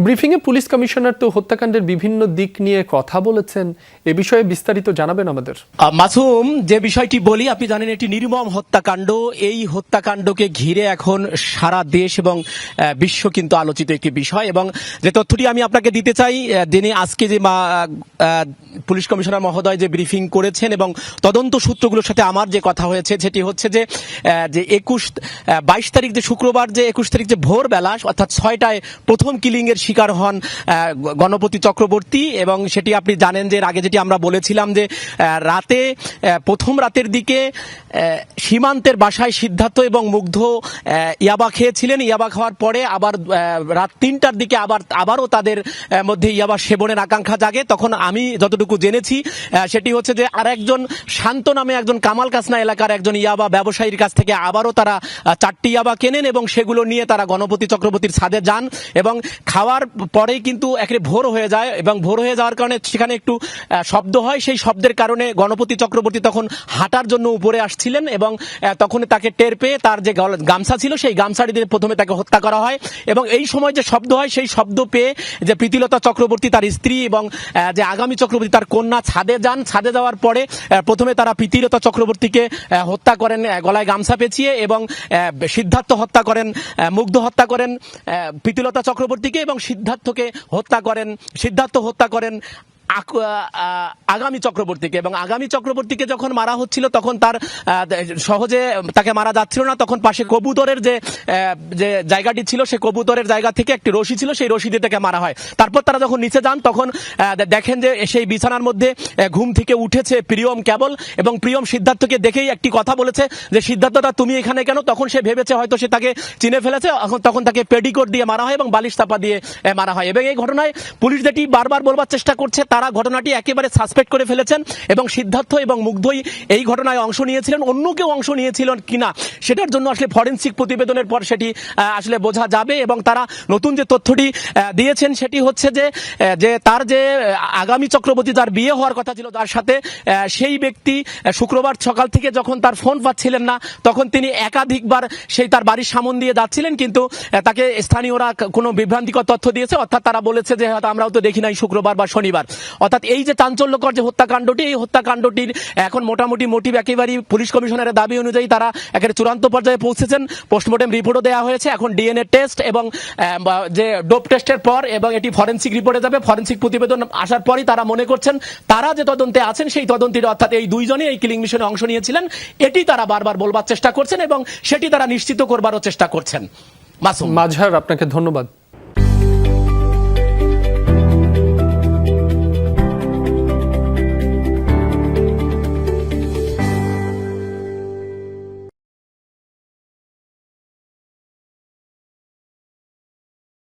ব্রিফিংয়ে police commissioner তো হত্যাকাণ্ডের বিভিন্ন দিক নিয়ে কথা বলেছেন, এ বিষয়ে বিস্তারিত জানাবেন আমাদের। মাসুম, যে বিষয়টি বলি, আপনি জানেন এটি নির্মম হত্যাকাণ্ড। এই হত্যাকাণ্ডকে ঘিরে এখন সারা দেশ এবং বিশ্ব কিন্তু আলোচিত একটি বিষয়। এবং যে তথ্যটি আমি আপনাকে দিতে চাই, যিনি আজকে যে পুলিশ কমিশনার মহোদয় যে ব্রিফিং করেছেন এবং তদন্ত সূত্রগুলোর সাথে আমার যে কথা হয়েছে, সেটি হচ্ছে যে 22 তারিখ যে শুক্রবার, যে 21 তারিখ যে ভোরবেলা অর্থাৎ 6টায় প্রথম কিলিং এর শিকার হন গণপতি চক্রবর্তী। এবং সেটি আপনি জানেন যে এর আগে যেটি আমরা বলেছিলাম যে রাতে প্রথম রাতের দিকে সীমান্তের বাসায় সিদ্ধার্থ এবং মুগ্ধ ইয়াবা খেয়েছিলেন। ইয়াবা খাওয়ার পরে আবার রাত 3টার দিকে আবারও তাদের মধ্যে ইয়াবা সেবনের আকাঙ্ক্ষা জাগে। তখন আমি যতটুকু জেনেছি সেটি হচ্ছে যে আর একজন শান্ত নামে একজন কামাল কাসনা এলাকার একজন ইয়াবা ব্যবসায়ীর কাছ থেকে আবারও তারা 4টি ইয়াবা কেনেন এবং সেগুলো নিয়ে তারা গণপতি চক্রবর্তীর ছাদে যান। এবং খাওয়ার পরেই কিন্তু একেবারে ভোর হয়ে যায় এবং ভোর হয়ে যাওয়ার কারণে সেখানে একটু শব্দ হয়। সেই শব্দের কারণে গণপতি চক্রবর্তী তখন হাঁটার জন্য উপরে আসছিলেন এবং তখন তাকে টের পেয়ে তার যে গামছা ছিল সেই গামছাটি দিয়ে প্রথমে তাকে হত্যা করা হয়। এবং এই সময় যে শব্দ হয় সেই শব্দ পেয়ে যে প্রীতিলতা চক্রবর্তী তার স্ত্রী এবং যে আগামী চক্রবর্তী তার কন্যা ছাদে যান। ছাদে যাওয়ার পরে প্রথমে তারা প্রীতিলতা চক্রবর্তীকে হত্যা করেন গলায় গামছা পেঁচিয়ে, এবং সিদ্ধার্থ হত্যা করেন, মুগ্ধ হত্যা করেন প্রীতিলতা চক্রবর্তীকে, এবং সিদ্ধার্থ হত্যা করেন আগামী চক্রবর্তীকে। এবং আগামী চক্রবর্তীকে যখন মারা হচ্ছিল তখন তার সহজে তাকে মারা যাচ্ছিল না। তখন পাশে কবুতরের যে জায়গাটি ছিল, সেই কবুতরের জায়গা থেকে একটি রশি ছিল, সেই রশি দিয়ে তাকে মারা হয়। তারপর তারা যখন নিচে যান তখন দেখেন যে সেই বিছানার মধ্যে ঘুম থেকে উঠেছে প্রিয়ম কেবল, এবং প্রিয়ম সিদ্ধার্থকে দেখেই একটি কথা বলেছে যে সিদ্ধার্থদা তুমি এখানে কেন? তখন সে ভেবেছে হয়তো সে তাকে চিনে ফেলেছে। তখন তাকে পেডিকোট দিয়ে মারা হয় এবং বালিশ চাপা দিয়ে মারা হয়। এবং এই ঘটনায় পুলিশ যেটি বারবার বলবার চেষ্টা করছে, তারা ঘটনাটি একেবারে সাসপেক্ট করে ফেলেছেন এবং সিদ্ধার্থ এবং মুগ্ধই এই ঘটনায় অংশ নিয়েছিলেন। অন্য কেউ অংশ নিয়েছিলেন কিনা সেটার জন্য আসলে ফরেনসিক প্রতিবেদনের পর সেটি আসলে বোঝা যাবে। এবং তারা নতুন যে তথ্যটি দিয়েছেন সেটি হচ্ছে যে তার যে আগামী চক্রবর্তী যার বিয়ে হওয়ার কথা ছিল তার সাথে, সেই ব্যক্তি শুক্রবার সকাল থেকে যখন তার ফোন পাচ্ছিলেন না তখন তিনি একাধিকবার সেই তার বাড়ির সামন দিয়ে যাচ্ছিলেন, কিন্তু তাকে স্থানীয়রা কোনো বিভ্রান্তিকর তথ্য দিয়েছে। অর্থাৎ তারা বলেছে যে হয়তো আমরাও তো দেখি নাই শুক্রবার বা শনিবার। অর্থাৎ এই যে চাঞ্চল্যকর যে হত্যাকাণ্ডটি, এই হত্যাকাণ্ডটির এখন মোটামুটি মোটিভ একেবারেই পুলিশ কমিশনারের দাবি অনুযায়ী তারা একেবারে চূড়ান্ত পর্যায়ে পৌঁছেছেন। পোস্টমর্টেম রিপোর্টও দেওয়া হয়েছে। এখন ডিএনএ টেস্ট এবং যে ডোপ টেস্টের পর এবং এটি ফরেনসিক রিপোর্টে যাবে। ফরেনসিক প্রতিবেদন আসার পরই তারা মনে করছেন তারা যে তদন্তে আছেন সেই তদন্তের, অর্থাৎ এই দুইজনই এই কিলিং মিশনে অংশ নিয়েছিলেন, এটি তারা বারবার বলবার চেষ্টা করছেন এবং সেটি তারা নিশ্চিত করবারও চেষ্টা করছেন। মাসুম, মাজহার, আপনাকে ধন্যবাদ।